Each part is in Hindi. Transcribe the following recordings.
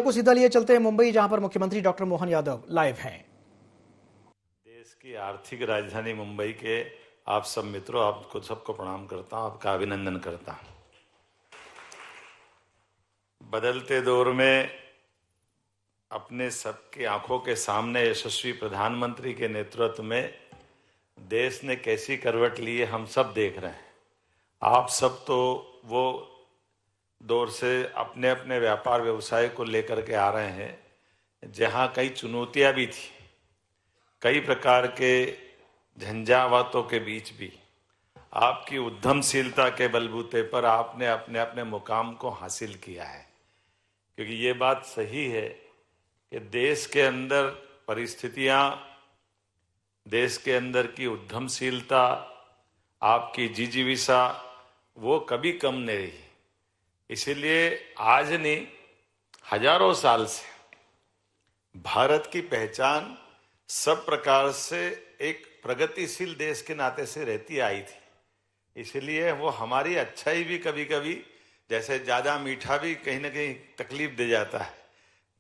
को सीधा लिए चलते हैं मुंबई, जहां पर मुख्यमंत्री डॉक्टर मोहन यादव लाइव हैं। देश की आर्थिक राजधानी मुंबई के आप सब मित्रों, आपको सबको प्रणाम करता हूं, आपका अभिनंदन करता हूं। बदलते दौर में अपने सबकी आंखों के सामने यशस्वी प्रधानमंत्री के नेतृत्व में देश ने कैसी करवट ली है, हम सब देख रहे हैं। आप सब तो वो दौर से अपने अपने व्यापार व्यवसाय को लेकर के आ रहे हैं जहां कई चुनौतियां भी थी, कई प्रकार के झंझावातों के बीच भी आपकी उद्यमशीलता के बलबूते पर आपने अपने अपने मुकाम को हासिल किया है। क्योंकि ये बात सही है कि देश के अंदर परिस्थितियां, देश के अंदर की उद्यमशीलता, आपकी जिजीविसा वो कभी कम नहीं रही। इसीलिए आज नहीं, हजारों साल से भारत की पहचान सब प्रकार से एक प्रगतिशील देश के नाते से रहती आई थी। इसलिए वो हमारी अच्छाई भी कभी कभी, जैसे ज्यादा मीठा भी कहीं ना कहीं तकलीफ दे जाता है,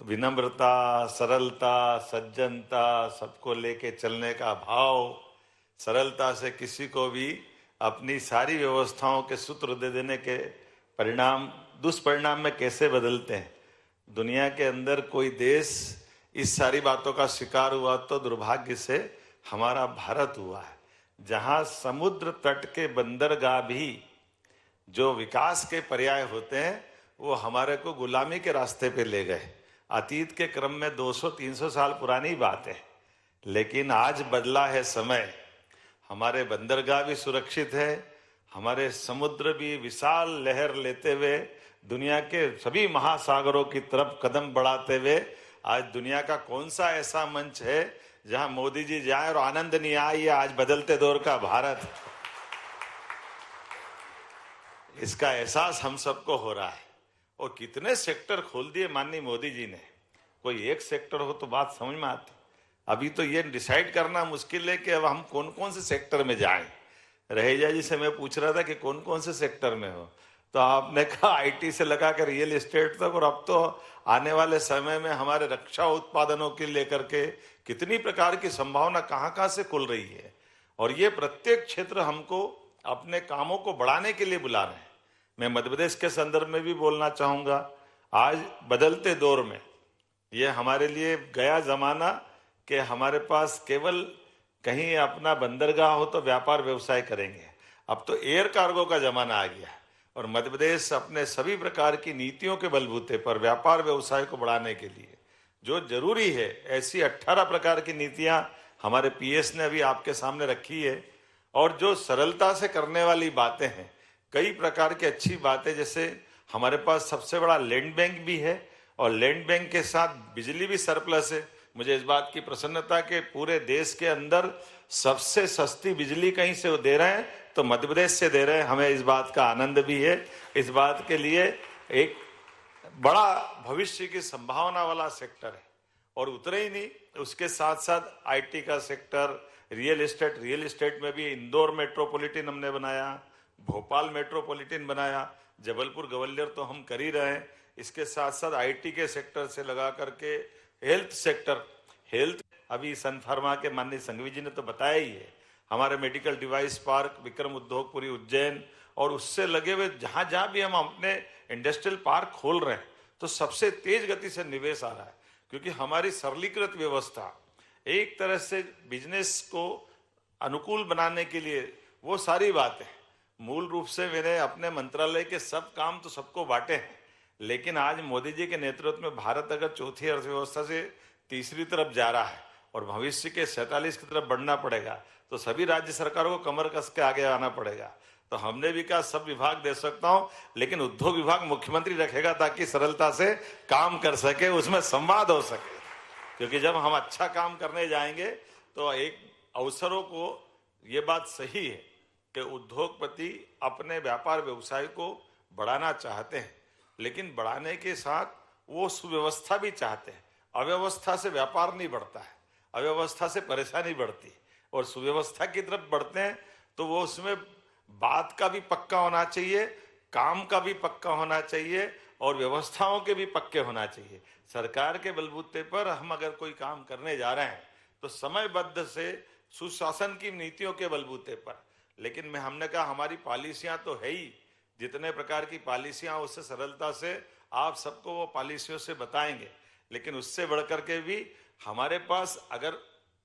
तो विनम्रता, सरलता, सज्जनता, सबको लेके चलने का भाव, सरलता से किसी को भी अपनी सारी व्यवस्थाओं के सूत्र दे देने के परिणाम दुष्परिणाम में कैसे बदलते हैं। दुनिया के अंदर कोई देश इस सारी बातों का शिकार हुआ तो दुर्भाग्य से हमारा भारत हुआ है, जहां समुद्र तट के बंदरगाह भी जो विकास के पर्याय होते हैं वो हमारे को गुलामी के रास्ते पे ले गए। अतीत के क्रम में 200-300 साल पुरानी बात है, लेकिन आज बदला है समय। हमारे बंदरगाह भी सुरक्षित है, हमारे समुद्र भी विशाल लहर लेते हुए दुनिया के सभी महासागरों की तरफ कदम बढ़ाते हुए, आज दुनिया का कौन सा ऐसा मंच है जहां मोदी जी जाए और आनंद नहीं आए। ये आज बदलते दौर का भारत, इसका एहसास हम सबको हो रहा है। और कितने सेक्टर खोल दिए माननीय मोदी जी ने। कोई एक सेक्टर हो तो बात समझ में आती, अभी तो ये डिसाइड करना मुश्किल है कि अब हम कौन कौन से सेक्टर में जाएं। रहेजा जी से मैं पूछ रहा था कि कौन कौन से सेक्टर में हो, तो आपने कहा आईटी से लगा कर रियल एस्टेट तक, और अब तो आने वाले समय में हमारे रक्षा उत्पादनों के लेकर के कितनी प्रकार की संभावना कहां कहां से खुल रही है। और ये प्रत्येक क्षेत्र हमको अपने कामों को बढ़ाने के लिए बुला रहे हैं। मैं मध्य प्रदेश के संदर्भ में भी बोलना चाहूंगा। आज बदलते दौर में ये हमारे लिए गया जमाना कि हमारे पास केवल कहीं अपना बंदरगाह हो तो व्यापार व्यवसाय करेंगे। अब तो एयर कार्गो का जमाना आ गया है, और मध्य प्रदेश अपने सभी प्रकार की नीतियों के बलबूते पर व्यापार व्यवसाय को बढ़ाने के लिए जो जरूरी है, ऐसी 18 प्रकार की नीतियां हमारे पीएस ने अभी आपके सामने रखी है। और जो सरलता से करने वाली बातें हैं, कई प्रकार की अच्छी बातें, जैसे हमारे पास सबसे बड़ा लैंड बैंक भी है, और लैंड बैंक के साथ बिजली भी सरप्लस है। मुझे इस बात की प्रसन्नता कि पूरे देश के अंदर सबसे सस्ती बिजली कहीं से वो दे रहे हैं तो मध्य प्रदेश से दे रहे हैं। हमें इस बात का आनंद भी है। इस बात के लिए एक बड़ा भविष्य की संभावना वाला सेक्टर है। और उतरे ही नहीं, उसके साथ साथ आईटी का सेक्टर, रियल एस्टेट में भी इंदौर मेट्रोपॉलिटन हमने बनाया, भोपाल मेट्रोपॉलिटन बनाया, जबलपुर ग्वालियर तो हम कर ही रहे हैं। इसके साथ साथ आईटी के सेक्टर से लगा करके हेल्थ सेक्टर, हेल्थ अभी सन फार्मा के माननीय संघवी जी ने तो बताया ही है। हमारे medical device park Vikram Udyogpuri Ujjain, और उससे लगे हुए जहां जहां भी हम अपने इंडस्ट्रियल पार्क खोल रहे हैं तो सबसे तेज गति से निवेश आ रहा है। क्योंकि हमारी सरलीकृत व्यवस्था एक तरह से बिजनेस को अनुकूल बनाने के लिए वो सारी बातें, मूल रूप से मैंने अपने मंत्रालय के सब काम तो सबको बांटे हैं, लेकिन आज मोदी जी के नेतृत्व में भारत अगर चौथी अर्थव्यवस्था से तीसरी तरफ जा रहा है और भविष्य के 47 की तरफ बढ़ना पड़ेगा, तो सभी राज्य सरकारों को कमर कस के आगे आना पड़ेगा। तो हमने भी कहा सब विभाग दे सकता हूं, लेकिन उद्योग विभाग मुख्यमंत्री रखेगा ताकि सरलता से काम कर सके, उसमें संवाद हो सके। क्योंकि जब हम अच्छा काम करने जाएंगे तो एक अवसरों को, ये बात सही है कि उद्योगपति अपने व्यापार व्यवसाय को बढ़ाना चाहते हैं, लेकिन बढ़ाने के साथ वो सुव्यवस्था भी चाहते हैं। अव्यवस्था से व्यापार नहीं बढ़ता है, अव्यवस्था से परेशानी बढ़ती है। और सुव्यवस्था की तरफ बढ़ते हैं तो वो उसमें बात का भी पक्का होना चाहिए, काम का भी पक्का होना चाहिए, और व्यवस्थाओं के भी पक्के होना चाहिए। सरकार के बलबूते पर हम अगर कोई काम करने जा रहे हैं तो समयबद्ध से सुशासन की नीतियों के बलबूते पर। लेकिन हमने कहा हमारी पॉलिसियां तो है ही, जितने प्रकार की पॉलिसियां उससे सरलता से आप सबको वो पॉलिसियों से बताएंगे। लेकिन उससे बढ़कर के भी हमारे पास अगर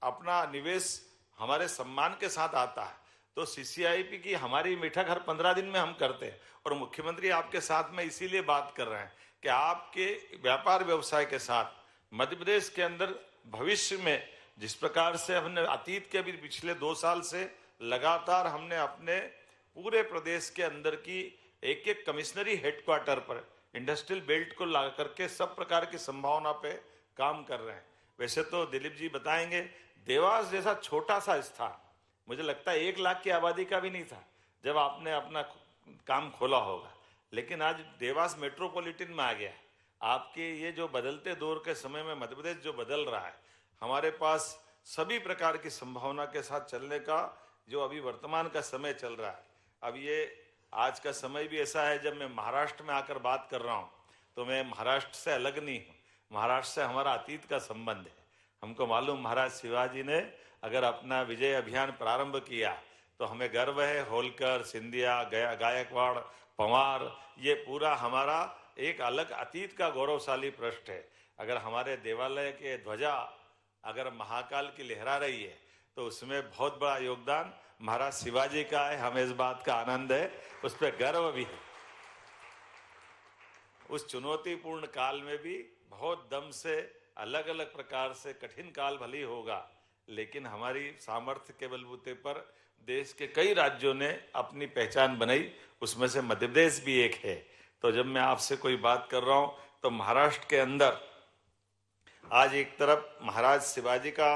अपना निवेश हमारे सम्मान के साथ आता है तो सीसीआईपी की हमारी बैठक हर 15 दिन में हम करते हैं। और मुख्यमंत्री आपके साथ में इसीलिए बात कर रहे हैं कि आपके व्यापार व्यवसाय के साथ मध्य प्रदेश के अंदर भविष्य में जिस प्रकार से हमने अतीत के भी पिछले 2 साल से लगातार हमने अपने पूरे प्रदेश के अंदर की एक एक कमिश्नरी हेडक्वार्टर पर इंडस्ट्रियल बेल्ट को ला करके सब प्रकार की संभावना पे काम कर रहे हैं। वैसे तो दिलीप जी बताएंगे, देवास जैसा छोटा सा स्थान मुझे लगता है 1 लाख की आबादी का भी नहीं था जब आपने अपना काम खोला होगा, लेकिन आज देवास मेट्रोपॉलिटन में आ गया है। आपके ये जो बदलते दौर के समय में मध्य प्रदेश जो बदल रहा है, हमारे पास सभी प्रकार की संभावना के साथ चलने का जो अभी वर्तमान का समय चल रहा है। अब ये आज का समय भी ऐसा है, जब मैं महाराष्ट्र में आकर बात कर रहा हूँ तो मैं महाराष्ट्र से अलग नहीं हूँ, महाराष्ट्र से हमारा अतीत का संबंध है। हमको मालूम महाराज शिवाजी ने अगर अपना विजय अभियान प्रारंभ किया तो हमें गर्व है। होलकर, सिंधिया, गायकवाड़, पंवार, ये पूरा हमारा एक अलग अतीत का गौरवशाली पृष्ठ है। अगर हमारे देवालय के ध्वजा अगर महाकाल की लहरा रही है तो उसमें बहुत बड़ा योगदान महाराज शिवाजी का है। हमें इस बात का आनंद है, उस पर गर्व भी है। उस चुनौतीपूर्ण काल में भी बहुत दम से अलग अलग प्रकार से कठिन काल भली होगा, लेकिन हमारी सामर्थ्य के बलबूते पर देश के कई राज्यों ने अपनी पहचान बनाई, उसमें से मध्य प्रदेश भी एक है। तो जब मैं आपसे कोई बात कर रहा हूं तो महाराष्ट्र के अंदर आज एक तरफ महाराज शिवाजी का,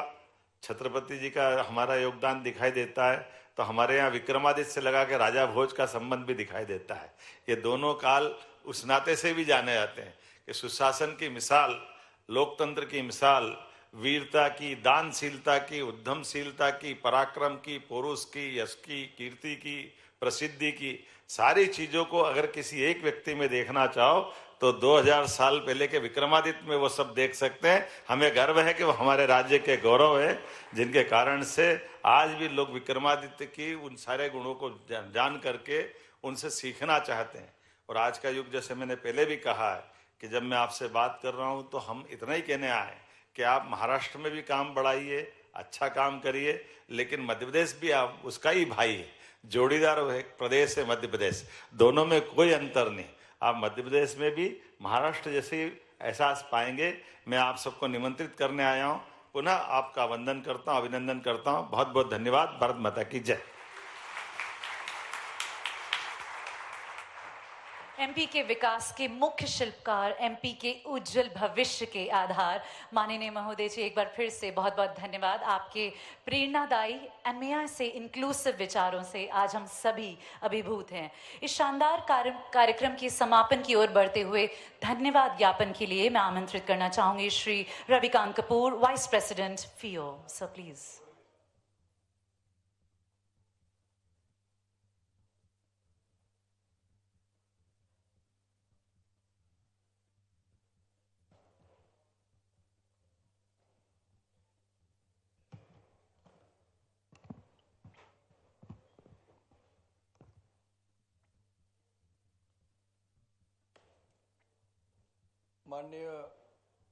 छत्रपति जी का हमारा योगदान दिखाई देता है, तो हमारे यहाँ विक्रमादित्य से लगा के राजा भोज का संबंध भी दिखाई देता है। ये दोनों काल उस नाते से भी जाने जाते हैं कि सुशासन की मिसाल, लोकतंत्र की मिसाल, वीरता की, दानशीलता की, उद्यमशीलता की, पराक्रम की, पौरुष की, यश की, कीर्ति की, प्रसिद्धि की, सारी चीजों को अगर किसी एक व्यक्ति में देखना चाहो तो 2000 साल पहले के विक्रमादित्य में वो सब देख सकते हैं। हमें गर्व है कि वो हमारे राज्य के गौरव है, जिनके कारण से आज भी लोग विक्रमादित्य की उन सारे गुणों को जान करके उनसे सीखना चाहते हैं। और आज का युग, जैसे मैंने पहले भी कहा है कि जब मैं आपसे बात कर रहा हूं तो हम इतना ही कहने आए कि आप महाराष्ट्र में भी काम बढ़ाइए, अच्छा काम करिए, लेकिन मध्य प्रदेश भी आप उसका ही भाई है, जोड़ीदार प्रदेश है मध्य प्रदेश, दोनों में कोई अंतर नहीं। आप मध्य प्रदेश में भी महाराष्ट्र जैसे एहसास पाएंगे। मैं आप सबको निमंत्रित करने आया हूं, पुनः आपका वंदन करता हूं, अभिनंदन करता हूं। बहुत बहुत धन्यवाद। भारत माता की जय। एमपी के विकास के मुख्य शिल्पकार, एमपी के उज्जवल भविष्य के आधार, माननीय महोदय जी, एक बार फिर से बहुत बहुत धन्यवाद। आपके प्रेरणादायी अन्मया से इंक्लूसिव विचारों से आज हम सभी अभिभूत हैं। इस शानदार कार्यक्रम के समापन की ओर बढ़ते हुए धन्यवाद ज्ञापन के लिए मैं आमंत्रित करना चाहूंगी Shri Ravikant Kapoor, vice president FIEO. So please. माननीय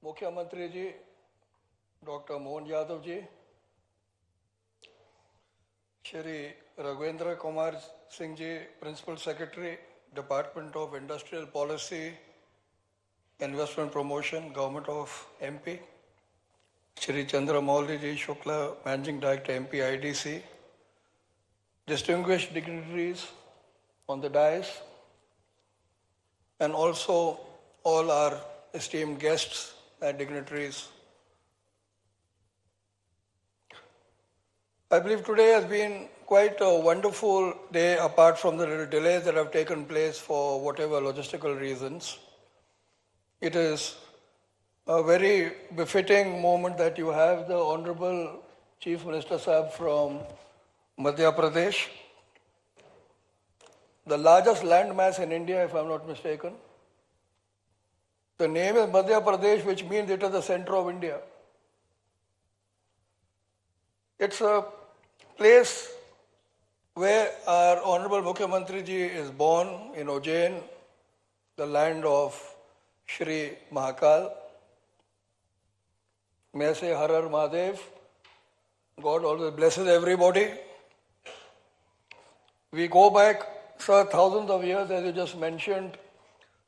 मुख्यमंत्री जी doctor Mohan Yadav ji, Shri Raghvendra Kumar Singh ji, principal secretary, department of industrial policy, investment promotion, government of MP, Shri Chandramouli ji Shukla, managing director MP IDC, distinguished dignitaries on the dais, and also all our esteemed guests and dignitaries. I believe today has been quite a wonderful day, apart from the little delays that have taken place for whatever logistical reasons. It is a very befitting moment that you have the Honorable Chief Minister Sahab from Madhya Pradesh, the largest landmass in India, if I'm not mistaken, The name is Madhya Pradesh, which means it is the center of India. It's a place where our Honorable Mukhyamantri ji is born in Ujjain, the land of Shri Mahakal. May I say Har Har Mahadev. God always blesses everybody. We go back, sir, thousands of years, as you just mentioned.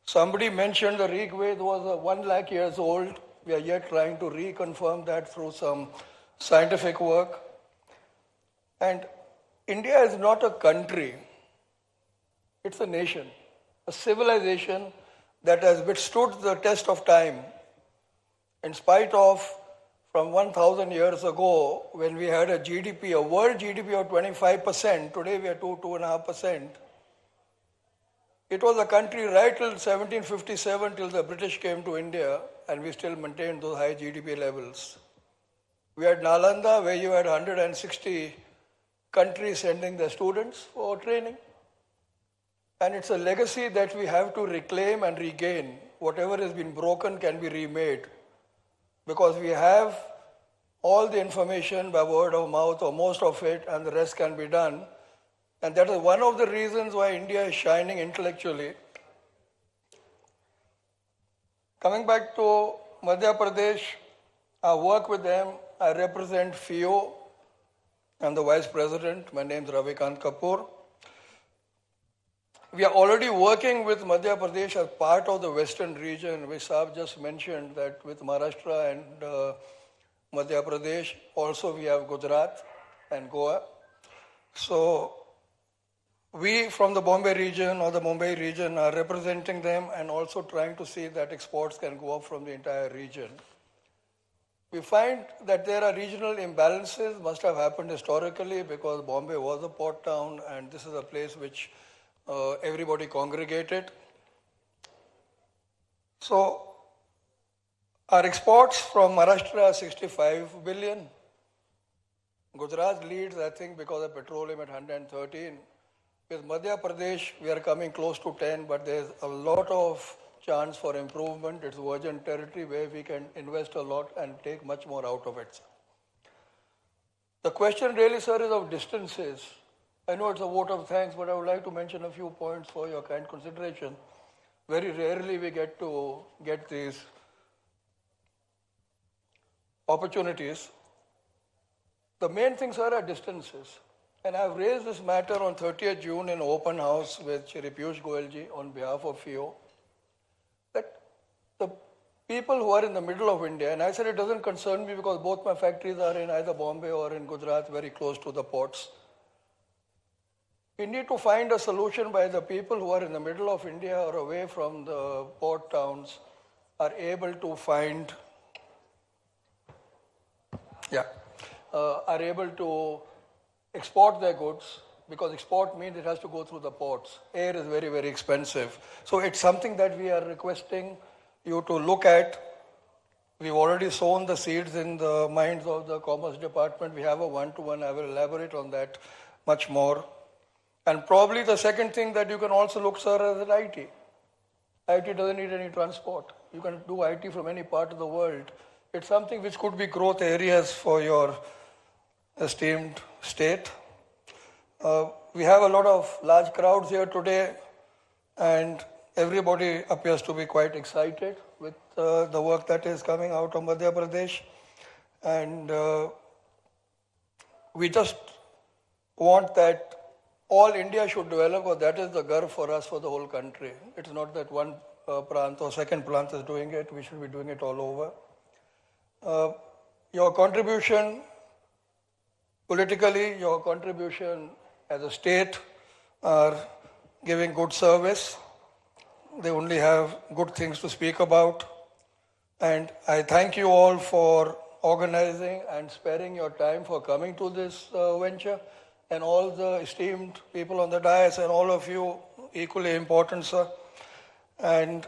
Somebody mentioned the Rig Veda was 1 lakh years old. We are yet trying to reconfirm that through some scientific work. And India is not a country, it's a nation, a civilization that has withstood the test of time. In spite of, from 1,000 years ago, when we had a GDP, a world GDP of 25%, today we are 2.5%. It was a country right till 1757, till the British came to India, and we still maintained those high GDP levels. We had Nalanda, where you had 160 countries sending their students for training. And it's a legacy that we have to reclaim and regain. Whatever has been broken can be remade. Because we have all the information by word of mouth, or most of it, and the rest can be done. And that is one of the reasons why India is shining intellectually. Coming back to Madhya Pradesh, I work with them. I represent FIO. I'm the Vice President. My name is Ravikant Kapoor. We are already working with Madhya Pradesh as part of the Western region, which Saab just mentioned, that with Maharashtra and Madhya Pradesh, also we have Gujarat and Goa. So we from the Bombay region or the Mumbai region are representing them and also trying to see that exports can go up from the entire region. We find that there are regional imbalances, must have happened historically because Bombay was a port town and this is a place which everybody congregated. So our exports from Maharashtra are 65 billion. Gujarat leads, I think, because of petroleum at 113. With Madhya Pradesh, we are coming close to 10, but there's a lot of chance for improvement. It's virgin territory where we can invest a lot and take much more out of it. The question really, sir, is of distances. I know it's a vote of thanks, but I would like to mention a few points for your kind consideration. Very rarely we get to get these opportunities. The main things are distances. And I've raised this matter on 30th June in open house with Shri Piyush Goyalji on behalf of FIO. That the people who are in the middle of India, and I said it doesn't concern me because both my factories are in either Bombay or in Gujarat, very close to the ports. We need to find a solution by the people who are in the middle of India or away from the port towns are able to find, are able to export their goods, because export means it has to go through the ports. Air is very, very expensive. So it's something that we are requesting you to look at. We've already sown the seeds in the minds of the Commerce Department. We have a one-to-one. I will elaborate on that much more. And probably the second thing that you can also look, sir, is at IT. IT doesn't need any transport. You can do IT from any part of the world. It's something which could be growth areas for your esteemed state. We have a lot of large crowds here today, and everybody appears to be quite excited with the work that is coming out of Madhya Pradesh. And we just want that all India should develop, because that is the garv for us, for the whole country. It's not that one prant or second prant is doing it. We should be doing it all over. Your contribution politically, your contribution as a state are giving good service. They only have good things to speak about. And I thank you all for organizing and sparing your time for coming to this venture. And all the esteemed people on the dais and all of you, equally important, sir. And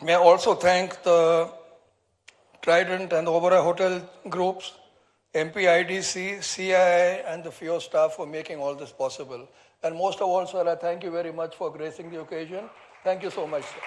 may I also thank the Trident and the Oberoi Hotel groups, MPIDC, CII, and the FIO staff for making all this possible. And most of all, sir, I thank you very much for gracing the occasion. Thank you so much, sir.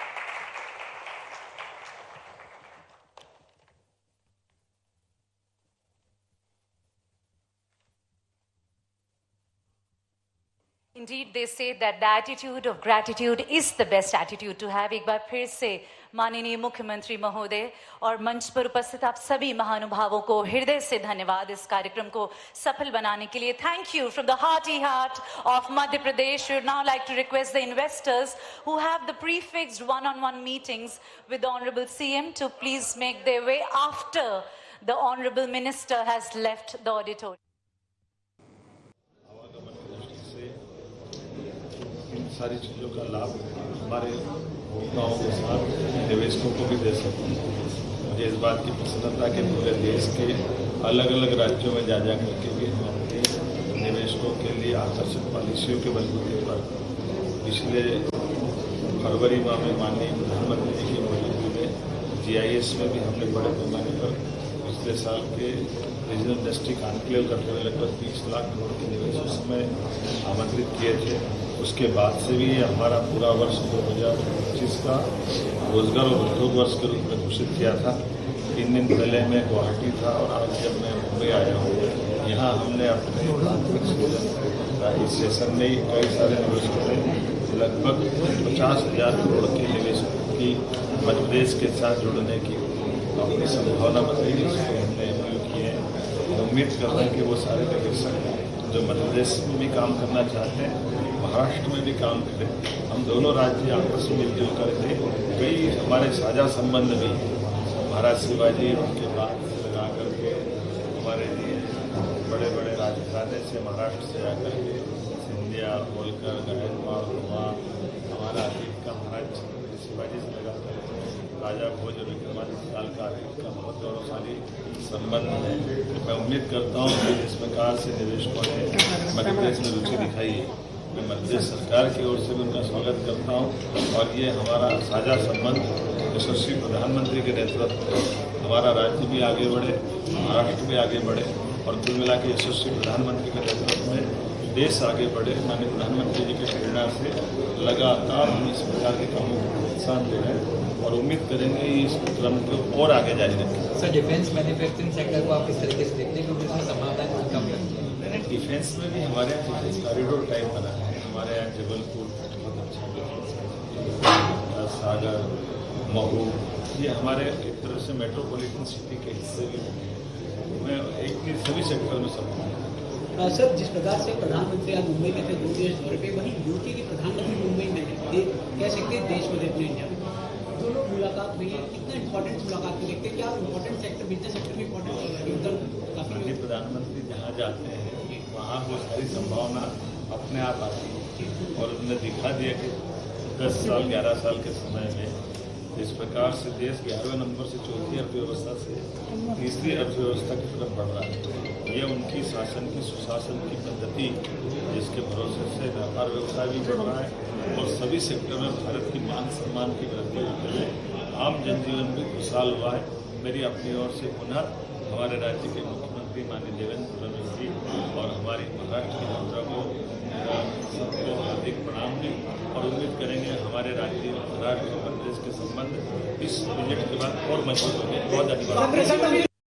Indeed, they say that the attitude of gratitude is the best attitude to have. एक बार फिर से माननीय मुख्यमंत्री महोदय और मंच पर उपस्थित आप सभी महानुभावों को हृदय से धन्यवाद इस कार्यक्रम को सफल बनाने के लिए. Thank you from the hearty heart of Madhya Pradesh. We would now like to request the investors who have the prefixed one-on-one meetings with the Honorable CM to please make their way after the Honorable Minister has left the auditorium. सारी चीज़ों का लाभ हमारे उपभोक्ताओं के साथ निवेशकों को भी दे सकते हैं. मुझे इस बात की प्रसन्नता कि पूरे देश के अलग अलग राज्यों में जा करके भी हम अपने निवेशकों के लिए आकर्षक पॉलिसियों के बलबूते पर पिछले फरवरी माह में माननीय प्रधानमंत्री जी की मौजूदगी में GIS में भी हमने बड़े पैमाने पर पिछले साल के रीजनल इंडस्ट्री कॉन्क्लेव करते हुए लगभग 30 लाख करोड़ के निवेश उस समय आमंत्रित किए थे. उसके बाद से भी हमारा पूरा वर्ष 2025 का रोजगार और उद्योग वर्ष के रूप में घोषित किया था. 3 दिन पहले मैं गुवाहाटी था और आज जब मैं मुंबई आया हूँ, यहाँ हमने अपने इस सेशन में कई सारे निवेशकों ने लगभग 50,000 करोड़ के निवेशकों की मध्य प्रदेश के साथ जुड़ने की अपनी संभावना बताई. जिसको हमने MOU किए हैं. उम्मीद कर रहे हैं कि वो सारे निवेशक जो मध्य प्रदेश में भी काम करना चाहते हैं, महाराष्ट्र में भी काम करें. हम दोनों राज्य आपस में मिलजुल करके कई हमारे साझा संबंध भी महाराज शिवाजी उनके बाद से लगा करके हमारे लिए बड़े बड़े राजघराने से महाराष्ट्र से आकर के सिंधिया, होलकर, गायकवाड़ हुआ, हमारा अतीत का महाराज शिवाजी से लगा कर राजा भोज और विक्रमादित्य काल का का बहुत गौरवशाली संबंध है. मैं उम्मीद करता हूँ कि जिस प्रकार से निवेशकों ने मध्य प्रदेश में रुचि दिखाई है, मैं मध्य प्रदेश सरकार की ओर से भी उनका स्वागत करता हूँ. और ये हमारा साझा संबंध यशस्वी प्रधानमंत्री के नेतृत्व में हमारा राज्य भी आगे बढ़े, महाराष्ट्र भी आगे बढ़े और कुल मिला के यशस्वी प्रधानमंत्री के नेतृत्व में देश आगे बढ़े. माननीय प्रधानमंत्री जी की प्रेरणा से लगातार हम इस प्रकार के कामों को प्रोत्साहन दे रहे हैं और उम्मीद करेंगे इस क्रम को और आगे जारी रखें. सर, डिफेंस मैन्युफैक्चरिंग सेक्टर को आप इस तरीके से देखते हैं क्योंकि उसमें संभावनाएं कम लगती हैं. डिफेंस में भी हमारे यहाँ डिफेंस कॉरिडोर टाइप बना है. हमारे यहाँ जबलपुर बहुत अच्छा डिफेंस, सागर, महू, ये हमारे एक तरह से मेट्रोपॉलिटन सिटी के हिस्से भी हैं. मैं एक सभी सेक्टर में समझता हूँ. सर, जिस प्रकार से प्रधानमंत्री आज मुंबई में थे 2 देश दौरे पे, वहीं यूके के प्रधानमंत्री मुंबई में थे. कह सकते हैं देश में अपने इंडिया में दोनों मुलाकात हुई है. कितना इंपॉर्टेंट मुलाकात को देखते हैं कि आप इंपॉर्टेंट सेक्टर, बिजनेस सेक्टर में इंपॉर्टेंट काफी प्रधानमंत्री जहाँ जाते हैं वहाँ वो सारी संभावना अपने आप आती है. और उन्होंने दिखा दिया कि 10 साल 11 साल के समय में इस प्रकार से देश 11वें नंबर से 4थी अर्थव्यवस्था से 3री अर्थव्यवस्था की तरफ बढ़ रहा है. ये उनकी शासन की सुशासन की पद्धति जिसके भरोसे से व्यापार व्यवसाय भी बढ़ रहा है और सभी सेक्टर में भारत की मान सम्मान की वृद्धि होते हुए आम जनजीवन भी खुशहाल हुआ है. मेरी अपनी ओर से पुनः हमारे राज्य के मुख्यमंत्री माननीय देवेंद्र फडणवीस जी और हमारी महाराष्ट्र की जनता को सबको हार्दिक प्रणाम भी और उम्मीद करेंगे हमारे राज्य महाराष्ट्र और मध्य प्रदेश के संबंध इस प्रोजेक्ट के बाद और मजबूत होंगे. बहुत धन्यवाद.